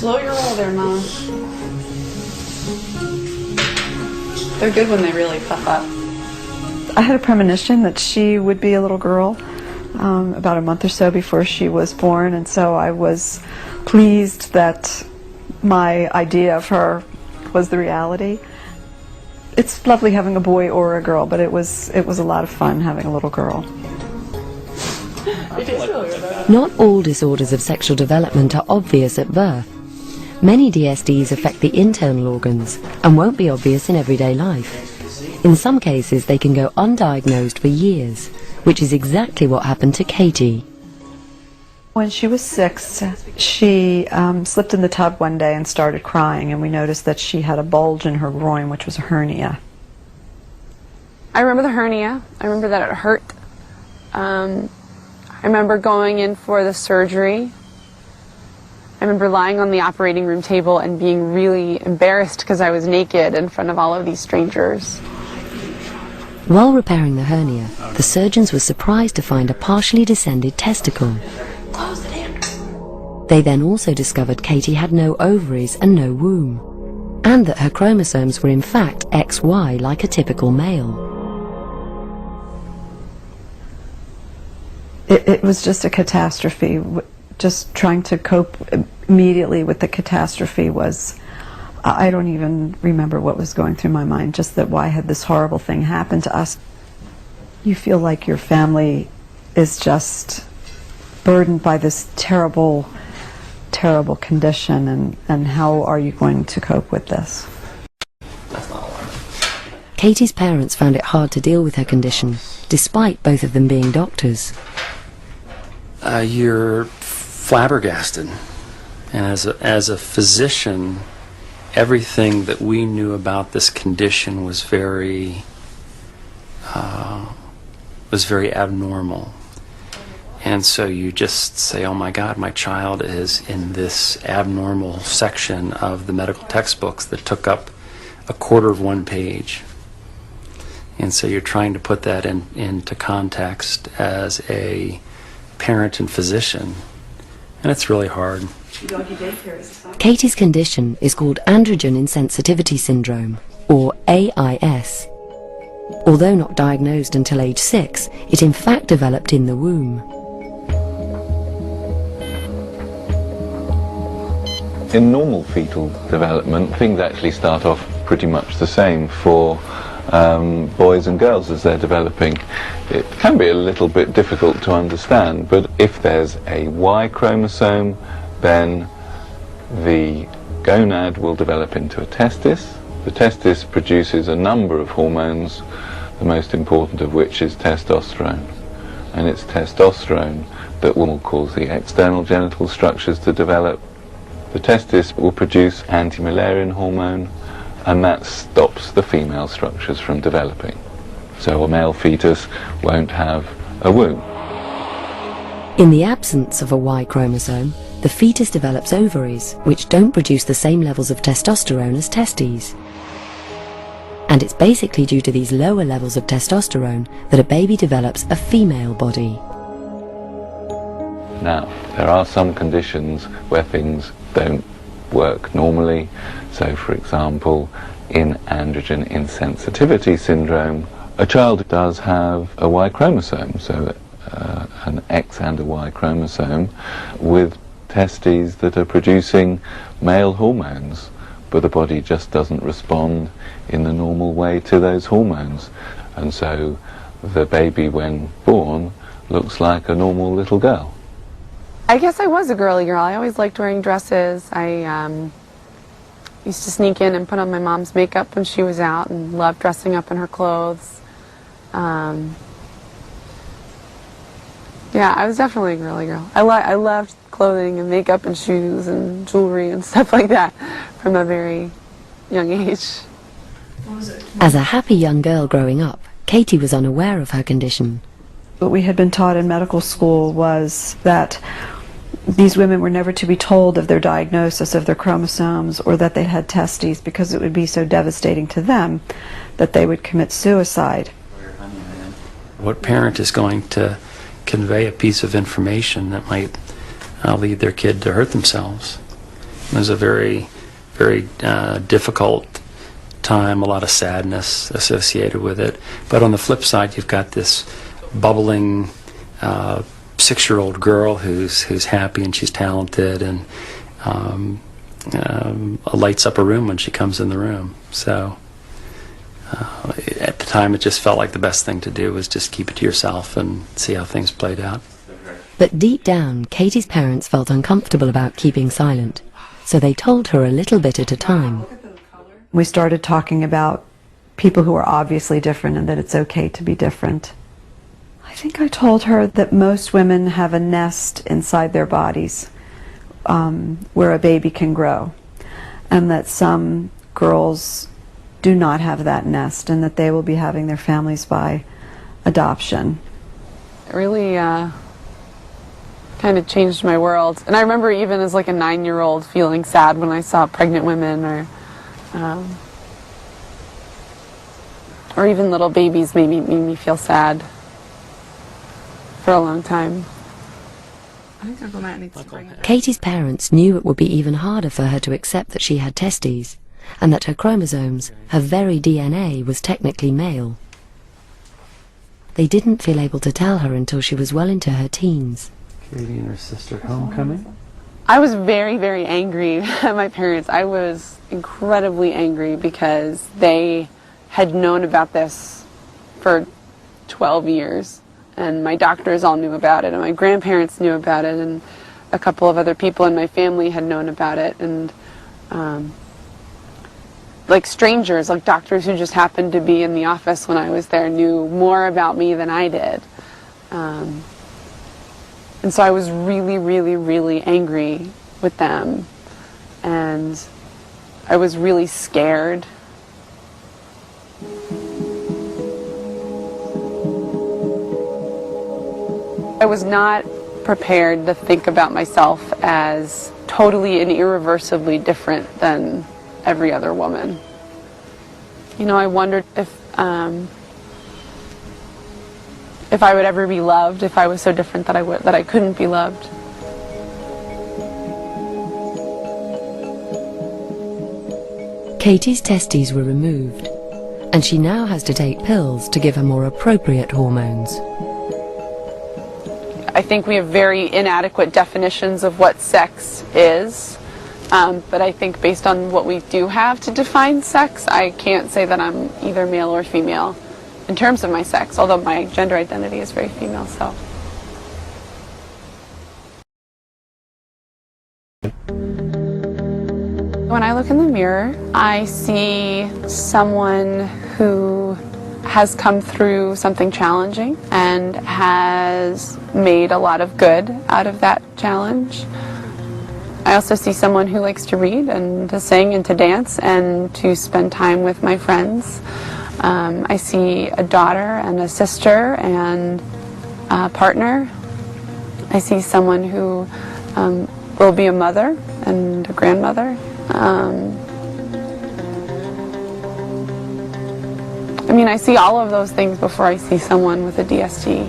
Slow your roll there, Mom. They're good when they really puff up. I had a premonition that she would be a little girl about a month or so before she was born, and so I was pleased that my idea of her was the reality. It's lovely having a boy or a girl, but it was a lot of fun having a little girl. Not all disorders of sexual development are obvious at birth. Many DSDs affect the internal organs and won't be obvious in everyday life. In some cases, they can go undiagnosed for years, which is exactly what happened to Katie. When she was 6, she slipped in the tub one day and started crying, and we noticed that she had a bulge in her groin, which was a hernia. I remember the hernia. I remember that it hurt. I remember going in for the surgery. I remember lying on the operating room table and being really embarrassed because I was naked in front of all of these strangers. While repairing the hernia, the surgeons were surprised to find a partially descended testicle. Close it in. They then also discovered Katie had no ovaries and no womb, and that her chromosomes were in fact XY like a typical male. It was just a catastrophe. Just trying to cope immediately with the catastrophe was, I don't even remember what was going through my mind, just that why had this horrible thing happened to us. You feel like your family is just burdened by this terrible, terrible condition, and how are you going to cope with this? Katie's parents found it hard to deal with her condition, despite both of them being doctors. You're flabbergasted, and as a physician, everything that we knew about this condition was very abnormal. And so you just say, oh my God, my child is in this abnormal section of the medical textbooks that took up a quarter of one page. And so you're trying to put that into context as a parent and physician, and it's really hard. Katie's condition is called androgen insensitivity syndrome, or AIS. Although not diagnosed until age 6, it in fact developed in the womb. In normal fetal development, things actually start off pretty much the same for boys and girls as they're developing. It can be a little bit difficult to understand, but if there's a Y chromosome, then the gonad will develop into a testis. The testis produces a number of hormones, the most important of which is testosterone. And it's testosterone that will cause the external genital structures to develop. The testis will produce anti-Müllerian hormone, and that stops the female structures from developing. So a male fetus won't have a womb. In the absence of a Y chromosome, the fetus develops ovaries, which don't produce the same levels of testosterone as testes. And it's basically due to these lower levels of testosterone that a baby develops a female body. Now, there are some conditions where things don't work normally. So, for example, in androgen insensitivity syndrome, a child does have a Y chromosome, so an X and a Y chromosome, with testes that are producing male hormones, but the body just doesn't respond in the normal way to those hormones. And so the baby, when born, looks like a normal little girl. I guess I was a girly girl. I always liked wearing dresses. I used to sneak in and put on my mom's makeup when she was out and loved dressing up in her clothes. Yeah, I was definitely a girly girl. I loved clothing and makeup and shoes and jewelry and stuff like that from a very young age. As a happy young girl growing up, Katie was unaware of her condition. What we had been taught in medical school was that these women were never to be told of their diagnosis of their chromosomes or that they had testes, because it would be so devastating to them that they would commit suicide. What parent is going to convey a piece of information that might lead their kid to hurt themselves? It was a very, very difficult time, a lot of sadness associated with it. But on the flip side, you've got this bubbling 6-year-old girl who's happy and she's talented and lights up a room when she comes in the room. So at the time, it just felt like the best thing to do was just keep it to yourself and see how things played out. But deep down, Katie's parents felt uncomfortable about keeping silent, so they told her a little bit at a time. We started talking about people who are obviously different and that it's okay to be different. I think I told her that most women have a nest inside their bodies where a baby can grow, and that some girls do not have that nest and that they will be having their families by adoption. It really kind of changed my world. And I remember even as like a 9-year-old feeling sad when I saw pregnant women or even little babies made me feel sad for a long time. Katie's parents knew it would be even harder for her to accept that she had testes, and that her chromosomes, her very DNA, was technically male. They didn't feel able to tell her until she was well into her teens. Katie and her sister homecoming? I was very, very angry at my parents. I was incredibly angry because they had known about this for 12 years. And my doctors all knew about it, and my grandparents knew about it, and a couple of other people in my family had known about it. And like strangers, like doctors who just happened to be in the office when I was there, knew more about me than I did. And so I was really, really, really angry with them. And I was really scared. I was not prepared to think about myself as totally and irreversibly different than every other woman. You know, I wondered if I would ever be loved, if I was so different that I couldn't be loved. Katie's testes were removed, and she now has to take pills to give her more appropriate hormones. I think we have very inadequate definitions of what sex is, but I think based on what we do have to define sex, I can't say that I'm either male or female in terms of my sex, although my gender identity is very female, so. When I look in the mirror, I see someone who has come through something challenging and has made a lot of good out of that challenge. I also see someone who likes to read and to sing and to dance and to spend time with my friends. I see a daughter and a sister and a partner. I see someone who will be a mother and a grandmother. I mean, I see all of those things before I see someone with a DSD.